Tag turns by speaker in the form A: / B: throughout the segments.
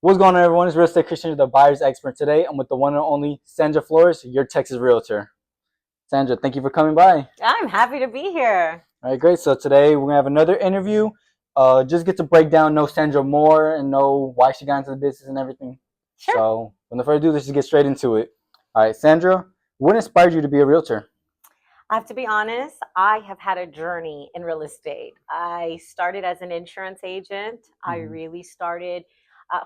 A: What's going on, everyone? It's Real Estate Christian, the buyer's expert. Today, I'm with the one and only Sandra Flores, your Texas Realtor. Sandra, thank you for coming by.
B: I'm happy to be here.
A: All right, great. So today, we're going to have another interview. Just get to break down, know Sandra more, and know why she got into the business and everything.
B: Sure.
A: So, without further ado, let's just get straight into it. All right, Sandra, what inspired you to be a realtor?
B: I have to be honest, I have had a journey in real estate. I started as an insurance agent. I really started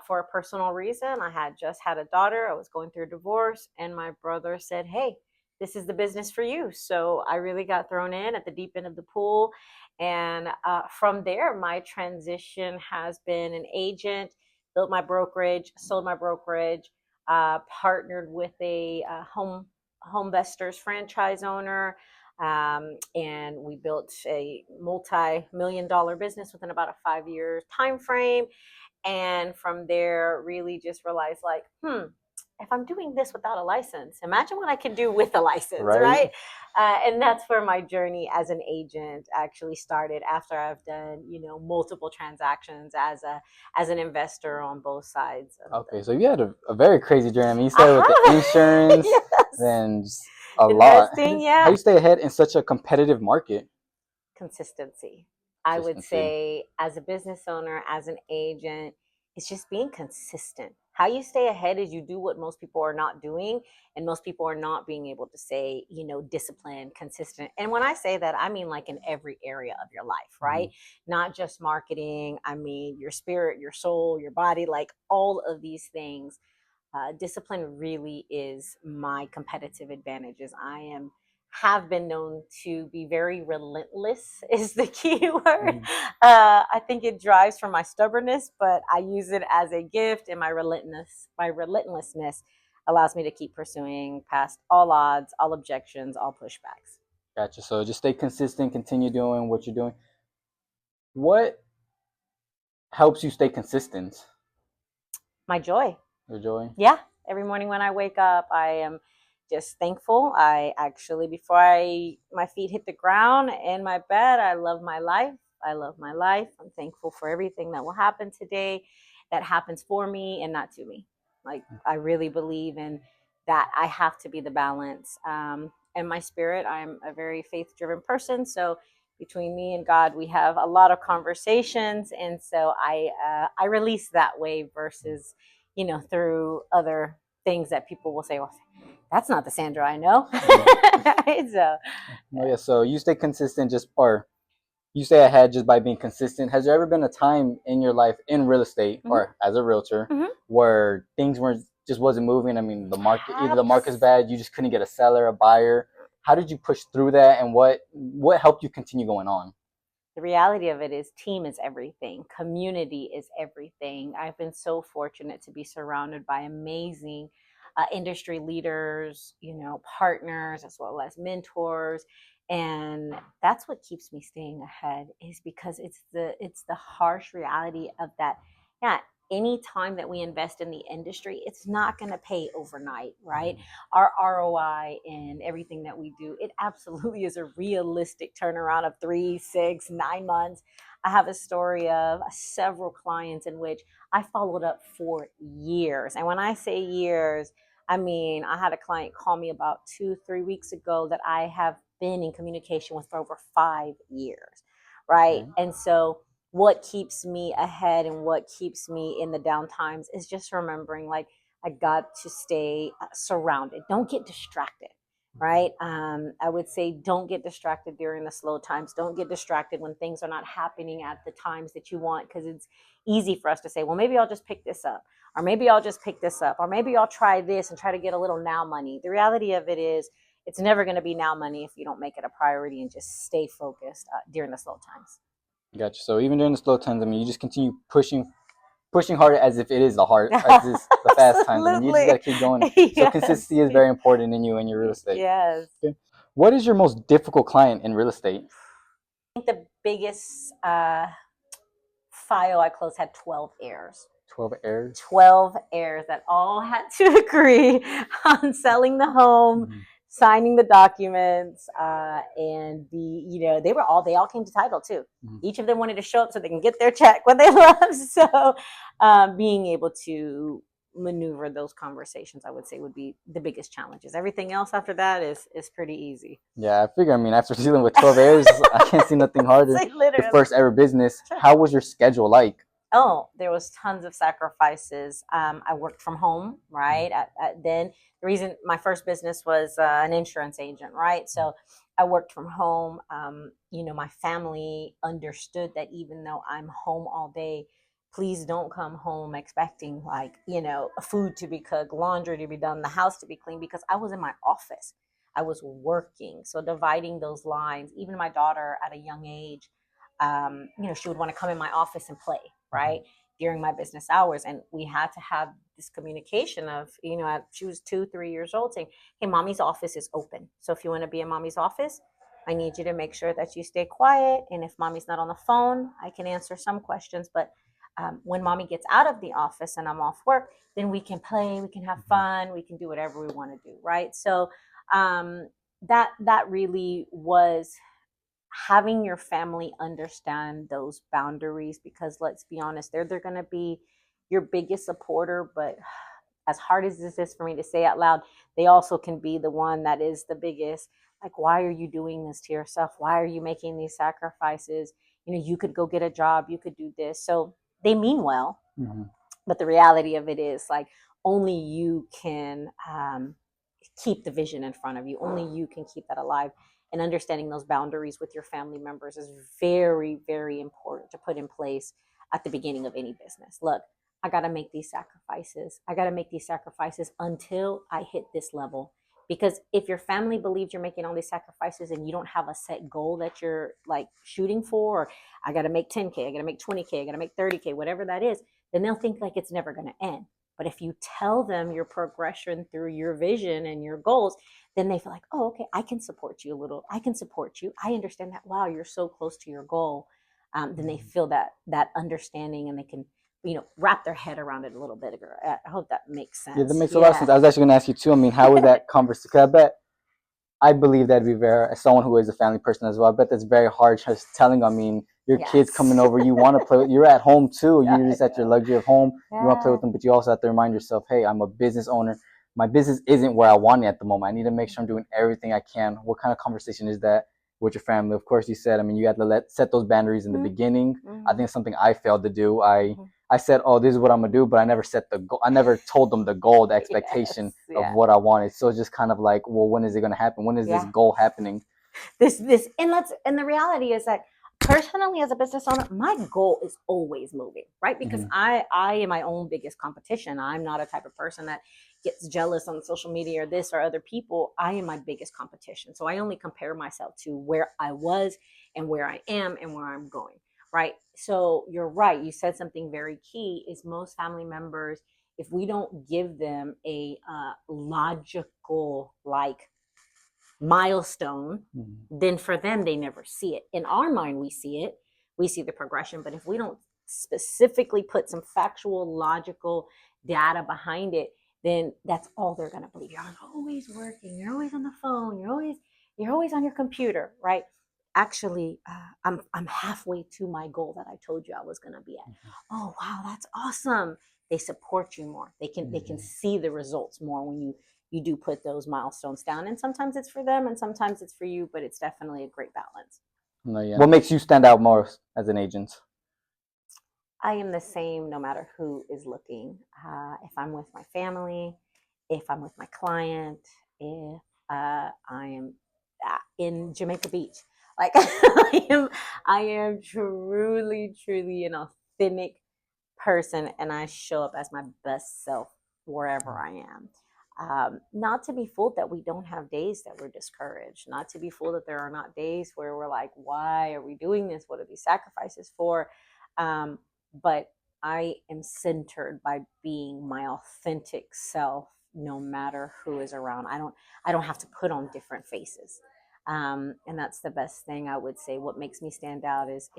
B: for a personal reason. I had just had a daughter. I was going through a divorce, and my brother said, "Hey, this is the business for you." So I really got thrown in at the deep end of the pool. And from there, my transition has been an agent, built my brokerage, sold my brokerage, partnered with a home investors franchise owner, and we built a multi-million-dollar business within about a 5-year time frame. And from there, really just realized, like, if I'm doing this without a license, imagine what I can do with a license, right? And that's where my journey as an agent actually started, after I've done, multiple transactions as an investor on both sides.
A: Okay, so you had a very crazy journey. I mean, you started with the insurance,
B: yes.
A: then just a
B: Investing,
A: lot.
B: yeah.
A: How do you stay ahead in such a competitive market?
B: Consistency. I would say, as a business owner, as an agent, it's just being consistent. How you stay ahead is you do what most people are not doing, and most people are not being able to say, disciplined, consistent. And when I say that, I mean like in every area of your life, right? Not just marketing. I mean your spirit, your soul, your body, like all of these things. Discipline really is my competitive advantages. Have been known to be very relentless is the key word. I think it drives from my stubbornness, but I use it as a gift, and my relentlessness allows me to keep pursuing past all odds, all objections, all pushbacks.
A: Gotcha. So just stay consistent, continue doing what you're doing. What helps you stay consistent?
B: My joy.
A: Your joy?
B: Yeah. Every morning when I wake up, I am just thankful. I actually, before my feet hit the ground in my bed, I love my life. I love my life. I'm thankful for everything that will happen today, that happens for me and not to me. Like, I really believe in that. I have to be the balance. And my spirit, I'm a very faith-driven person. So between me and God, we have a lot of conversations. And so I release that way versus, through other things that people will say, well, that's not the Sandra I know.
A: So you stay consistent or you stay ahead just by being consistent. Has there ever been a time in your life in real estate or as a realtor where things wasn't moving? I mean, either the market's bad, you just couldn't get a seller, a buyer. How did you push through that, and what helped you continue going on?
B: The reality of it is, team is everything. Community is everything. I've been so fortunate to be surrounded by amazing industry leaders, partners, as well as mentors. And that's what keeps me staying ahead, is because it's the harsh reality of that. Yeah, any time that we invest in the industry, it's not going to pay overnight, right? Our ROI in everything that we do, it absolutely is a realistic turnaround of 3, 6, 9 months. I have a story of several clients in which I followed up for years. And when I say years, I mean, I had a client call me about 2-3 weeks ago that I have been in communication with for over 5 years, right? And so what keeps me ahead and what keeps me in the down times is just remembering, like, I got to stay surrounded. Don't get distracted, right? I would say don't get distracted during the slow times. Don't get distracted when things are not happening at the times that you want, because it's easy for us to say, well, maybe I'll just pick this up, or maybe I'll just pick this up, or maybe I'll try this and try to get a little now money. The reality of it is, it's never going to be now money if you don't make it a priority and just stay focused during the slow times.
A: Gotcha. So even during the slow times, I mean, you just continue pushing harder as if it is the fast times. I mean, you just got to keep going. Yes. So consistency is very important in you and your real estate.
B: Yes.
A: Okay. What is your most difficult client in real estate?
B: I think the biggest file I closed had 12 heirs.
A: 12 heirs?
B: 12 heirs that all had to agree on selling the home signing the documents, and they all came to title too. Mm-hmm. Each of them wanted to show up so they can get their check when they left. So being able to maneuver those conversations, I would say, would be the biggest challenges. Everything else after that is pretty easy.
A: Yeah, I figure. I mean, after dealing with 12 heirs, I can't see nothing harder.
B: Like,
A: your first ever business. Sure. How was your schedule like?
B: Oh, there was tons of sacrifices. I worked from home, right? Then the reason my first business was an insurance agent, right? So I worked from home. My family understood that even though I'm home all day, please don't come home expecting food to be cooked, laundry to be done, the house to be clean, because I was in my office. I was working. So dividing those lines, even my daughter at a young age, she would want to come in my office and play, right, during my business hours. And we had to have this communication of, she was 2-3 years old, saying, hey, mommy's office is open. So if you want to be in mommy's office, I need you to make sure that you stay quiet. And if mommy's not on the phone, I can answer some questions. But when mommy gets out of the office and I'm off work, then we can play, we can have fun, we can do whatever we want to do, right? So that really was having your family understand those boundaries, because let's be honest, they're going to be your biggest supporter. But as hard as this is for me to say out loud, they also can be the one that is the biggest, like, why are you doing this to yourself? Why are you making these sacrifices? You could go get a job, you could do this. So they mean well, but the reality of it is, like, only you can keep the vision in front of you. Only you can keep that alive. And understanding those boundaries with your family members is very, very important to put in place at the beginning of any business. Look, I got to make these sacrifices. I got to make these sacrifices until I hit this level. Because if your family believes you're making all these sacrifices and you don't have a set goal that you're like shooting for, or I got to make 10K, I got to make 20K, I got to make 30K, whatever that is, then they'll think like it's never going to end. But if you tell them your progression through your vision and your goals, then they feel like, oh, okay, I can support you a little. I can support you. I understand that. Wow, you're so close to your goal. Then they feel that understanding, and they can, wrap their head around it a little bit. I hope that makes sense.
A: Yeah, that makes a lot of sense. I was actually going to ask you too. I mean, how was that conversation? Because I believe that'd be very, as someone who is a family person as well, I bet that's very hard just telling, I mean, your kids coming over, you want to play with, you're at home too, you're just at your luxury of home, you want to play with them, but you also have to remind yourself, hey, I'm a business owner. My business isn't where I want it at the moment. I need to make sure I'm doing everything I can. What kind of conversation is that with your family? Of course, you said, I mean, you had to set those boundaries in the beginning. I think it's something I failed to do. I said, oh, this is what I'm going to do, but I never set the goal. I never told them the goal, the expectation of what I wanted. So it's just kind of like, well, when is it going to happen? When is this goal happening?
B: And the reality is that personally, as a business owner, my goal is always moving, right? Because I am my own biggest competition. I'm not a type of person that gets jealous on social media or this or other people. I am my biggest competition. So I only compare myself to where I was and where I am and where I'm going, right? So you're right. You said something very key, is most family members, if we don't give them a logical, like, milestone, then for them, they never see it. In our mind, we see it, we see the progression. But if we don't specifically put some factual, logical data behind it, then that's all they're going to believe. You're always working, you're always on the phone, you're always on your computer, right? Actually, I'm halfway to my goal that I told you I was going to be at. Oh, wow, that's awesome. They support you more. They can see the results more when you do put those milestones down. And sometimes it's for them and sometimes it's for you, but it's definitely a great balance.
A: No, yeah. What makes you stand out most as an agent?
B: I am the same no matter who is looking. If I'm with my family, if I'm with my client, if I am in Jamaica Beach, like I am truly, truly an authentic person, and I show up as my best self wherever I am. Not to be fooled that we don't have days that we're discouraged, not to be fooled that there are not days where we're like, why are we doing this? What are these sacrifices for? But I am centered by being my authentic self, no matter who is around. I don't have to put on different faces. And that's the best thing I would say. What makes me stand out is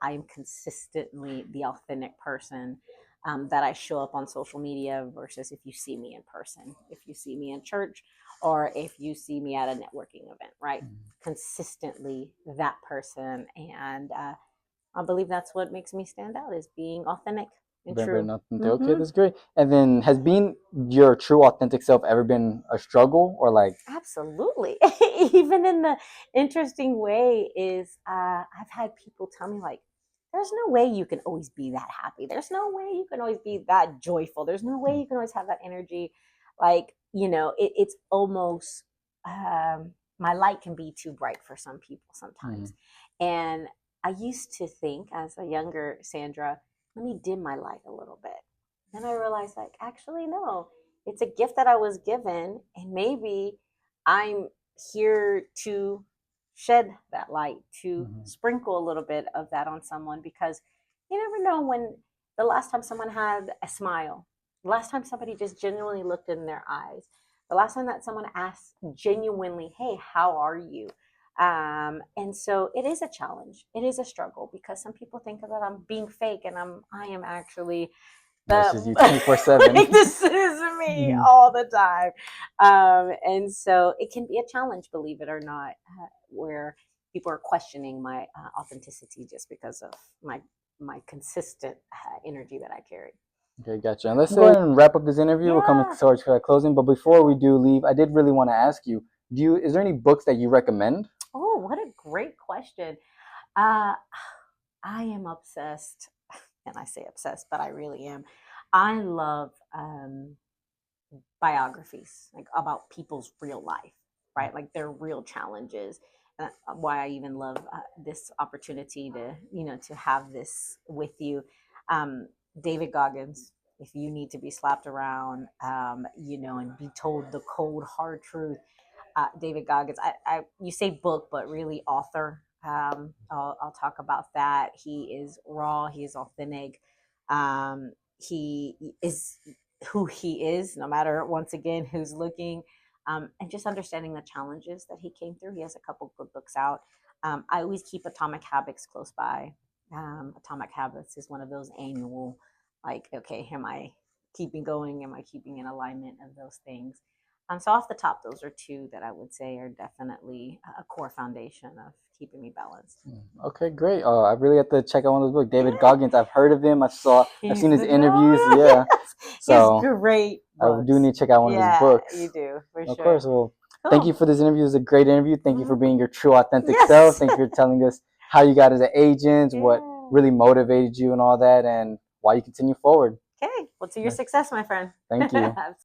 B: I am consistently the authentic person. that I show up on social media versus if you see me in person, if you see me in church, or if you see me at a networking event, right? Consistently that person. And I believe that's what makes me stand out, is being authentic and
A: Very
B: true.
A: authentic. Okay, that's great. And then, has being your true authentic self ever been a struggle, or like?
B: Absolutely. Even in the interesting way is I've had people tell me, like, there's no way you can always be that happy. There's no way you can always be that joyful. There's no way you can always have that energy. Like, it's almost my light can be too bright for some people sometimes. And I used to think, as a younger Sandra, let me dim my light a little bit. Then I realized, like, actually, no, it's a gift that I was given, and maybe I'm here to shed that light, to sprinkle a little bit of that on someone, because you never know when the last time someone had a smile, the last time somebody just genuinely looked in their eyes, the last time that someone asked genuinely, hey, how are you? And so it is a challenge. It is a struggle, because some people think that I'm being fake, and I am actually
A: This is you 24/7.
B: this is me all the time. And so it can be a challenge, believe it or not, where people are questioning my authenticity just because of my consistent energy that I carry.
A: Okay, gotcha. And let's go ahead and wrap up this interview. We're coming
B: Yeah.
A: towards closing, but before we do leave, I did really want to ask you: is there any books that you recommend?
B: Oh, what a great question. I am obsessed, and I say obsessed, but I really am. I love biographies, like about people's real life, right? Like their real challenges. And why I even love this opportunity to, to have this with you. David Goggins, if you need to be slapped around, and be told the cold, hard truth. David Goggins, you say book, but really author. I'll talk about that. He is raw. He is authentic. He is who he is, no matter, once again, who's looking, and just understanding the challenges that he came through. He has a couple good books out. I always keep Atomic Habits close by. Atomic Habits is one of those annual, like, okay, am I keeping going? Am I keeping in alignment of those things? So off the top, those are two that I would say are definitely a core foundation of keeping me balanced.
A: Okay, great. I really have to check out one of those books. David Goggins, I've heard of him. I've seen his interviews. Yeah, so
B: he's great books.
A: I do need to check out one of his books.
B: You do, for
A: Of
B: sure.
A: course. Well,
B: Cool.
A: Thank you for this interview. It was a great interview. Thank you for being your true, authentic
B: Yes.
A: self. Thank you for telling us how you got as an agent, what really motivated you, and all that, and why you continue forward.
B: Okay. Well, to your success, my friend.
A: Thank you.